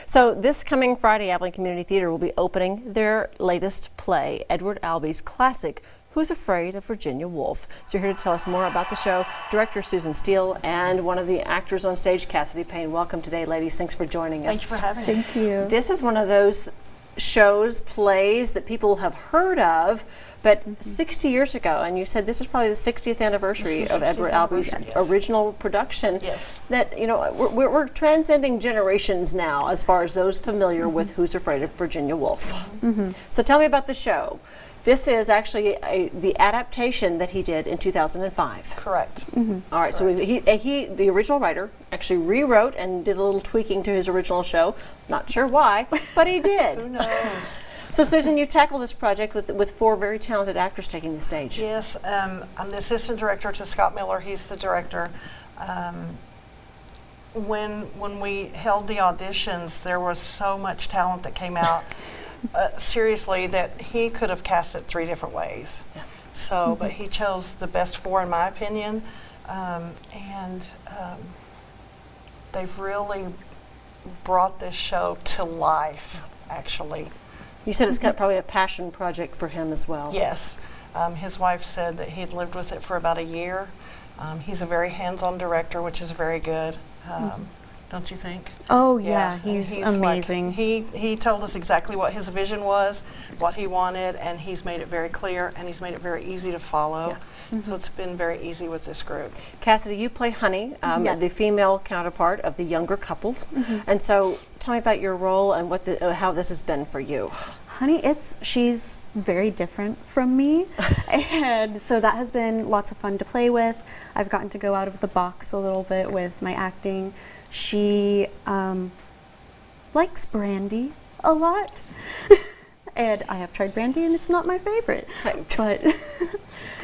So this coming Friday, Abilene Community Theatre will be opening their latest play, Edward Albee's classic, Who's Afraid of Virginia Woolf? So you're here to tell us more about the show, director Susan Steele and one of the actors on stage, Cassidy Payne. Welcome today, ladies. Thanks for joining us. Thanks for having us. Thank you. This is one of those shows, plays that people have heard of, but 60 years ago, and you said this is probably the 60th anniversary of Edward Albee's original production. Yes. That, you know, we're transcending generations now as far as those familiar with Who's Afraid of Virginia Woolf. So tell me about the show. This is actually the adaptation that he did in 2005. Correct. All right, so he, the original writer, actually rewrote and did a little tweaking to his original show. Not sure why, but he did. Who knows? So Susan, you tackled this project with 4 very talented actors taking the stage. Yes, I'm the assistant director to Scott Miller. He's the director. When we held the auditions, there was so much talent that came out. Seriously, that he could have cast it 3 different ways. Yeah. So, but he chose the best 4, in my opinion, they've really brought this show to life. Actually, You said it's probably a passion project for him as well. yes. His wife said that he'd lived with it for about a year. He's a very hands-on director, which is very good. Don't you think? Oh yeah, and he's like, amazing. he told us exactly what his vision was, what he wanted, and he's made it very clear, and he's made it very easy to follow. So it's been very easy with this group. Cassidy, you play Honey, Yes. the female counterpart of the younger couples. And so tell me about your role and what how this has been for you. Honey, she's very different from me, and so that has been lots of fun to play with. I've gotten to go out of the box a little bit with my acting. She likes brandy a lot, and I have tried brandy, and it's not my favorite. But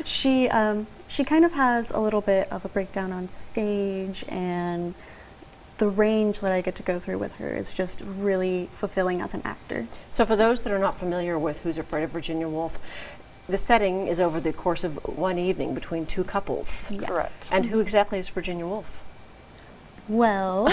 she kind of has a little bit of a breakdown on stage, and the range that I get to go through with her is just really fulfilling as an actor. So for those that are not familiar with Who's Afraid of Virginia Woolf, the setting is over the course of one evening between 2 couples. Yes. Correct. And who exactly is Virginia Woolf? Well,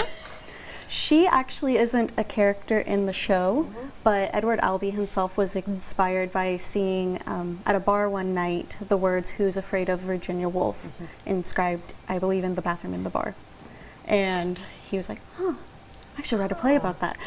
she actually isn't a character in the show, but Edward Albee himself was inspired by seeing at a bar one night the words "Who's Afraid of Virginia Woolf" inscribed, I believe, in the bathroom in the bar. And he was like, "Huh, I should write a play about that."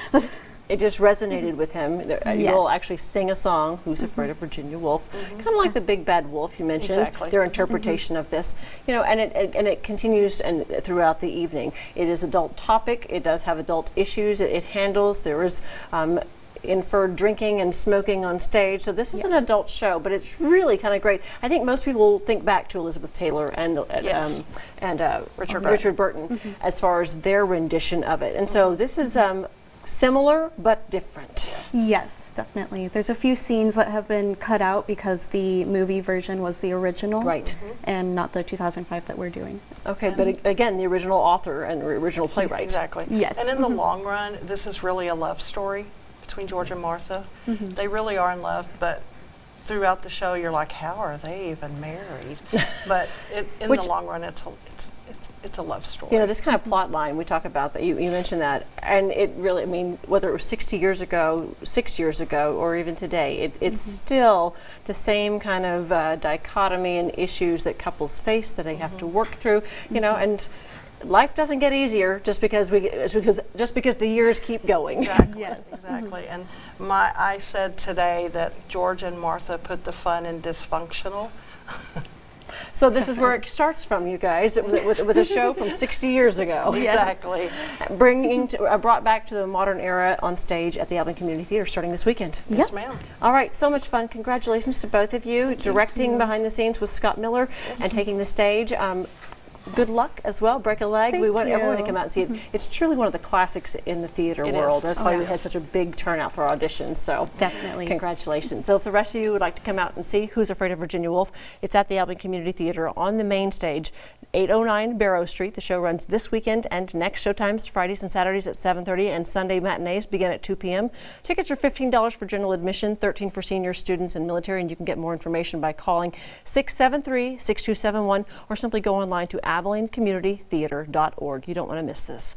It just resonated with him. You'll Yes. actually sing a song, Who's Afraid of Virginia Woolf, kind of like the Big Bad Wolf you mentioned, Exactly. their interpretation of this. You know, and it continues and throughout the evening. It is adult topic, it does have adult issues, it handles, there is inferred drinking and smoking on stage. So this is an adult show, but it's really kind of great. I think most people think back to Elizabeth Taylor and Yes. Richard Burton as far as their rendition of it. And so this is similar but different. Yes, definitely. There's a few scenes that have been cut out because the movie version was the original, Right. and not the 2005 that we're doing. Okay, but again, the original author and the original playwright. Exactly. Yes. And in the long run, this is really a love story between George and Martha. They really are in love, but throughout the show, you're like, how are they even married? But in the long run, it's a love story. You know, this kind of plot line, we talk about that, you mentioned that, and it really, I mean, whether it was 60 years ago, 6 years ago, or even today, it's still the same kind of dichotomy and issues that couples face that they have to work through, you know, and life doesn't get easier just because the years keep going. Exactly. Yes. Exactly. And I said today that George and Martha put the fun in dysfunctional. So this is where it starts from, you guys, with a show from 60 years ago. Exactly. Brought back to the modern era on stage at the Abilene Community Theatre starting this weekend. Yes, ma'am. All right, so much fun. Congratulations to both of you. Directing behind the scenes with Scott Miller and taking the stage. Good luck as well. Break a leg. We want everyone to come out and see it. It's truly one of the classics in the theater world. That's why we had such a big turnout for auditions. So Definitely. congratulations. So if the rest of you would like to come out and see Who's Afraid of Virginia Woolf, it's at the Abilene Community Theatre on the main stage, 809 Barrow Street. The show runs this weekend and next. Showtimes Fridays and Saturdays at 7:30 and Sunday matinees begin at 2 p.m. Tickets are $15 for general admission, $13 for senior students and military, and you can get more information by calling 673-6271 or simply go online to AbileneCommunityTheatre.org. You don't want to miss this.